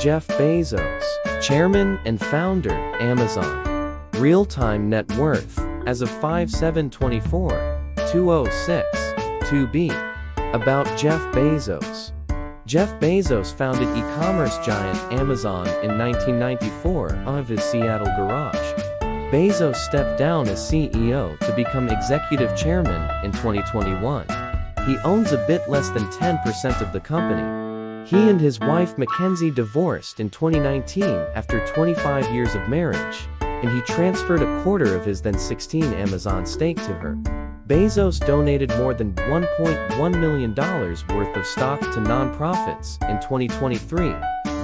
Jeff Bezos, chairman and founder, Amazon. Real-time net worth, as of 5/7/24, 206, About Jeff Bezos. Jeff Bezos founded e-commerce giant Amazon in 1994 out of his Seattle garage. Bezos stepped down as CEO to become executive chairman in 2021. He owns a bit less than 10% of the company. He and his wife Mackenzie divorced in 2019 after 25 years of marriage, and he transferred a quarter of his then 16 Amazon stake to her. Bezos donated more than $1.1 million worth of stock to nonprofits in 2023,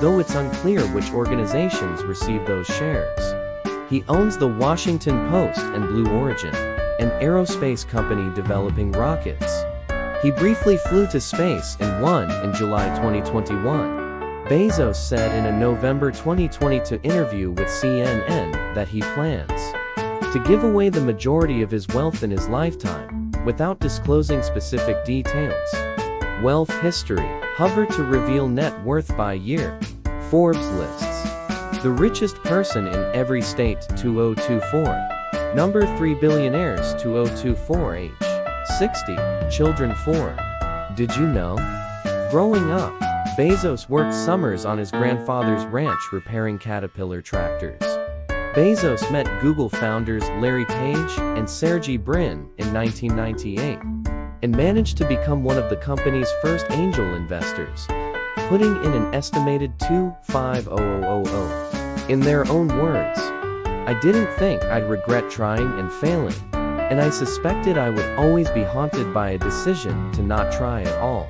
though it's unclear which organizations received those shares. He owns the Washington Post and Blue Origin, an aerospace company developing rockets. He briefly flew to space in July 2021. Bezos said in a November 2022 interview with CNN that he plans to give away the majority of his wealth in his lifetime, without disclosing specific details. Wealth history. Hover to reveal net worth by year. Forbes lists the richest person in every state 2024. Number 3 billionaires 2024. Age 60. Children 4. Did you know? Growing up, Bezos worked summers on his grandfather's ranch repairing Caterpillar tractors. Bezos met Google founders Larry Page and Sergey Brin in 1998, and managed to become one of the company's first angel investors, putting in an estimated $250,000. In their own words, "I didn't think I'd regret trying and failing, and I suspected I would always be haunted by a decision to not try at all."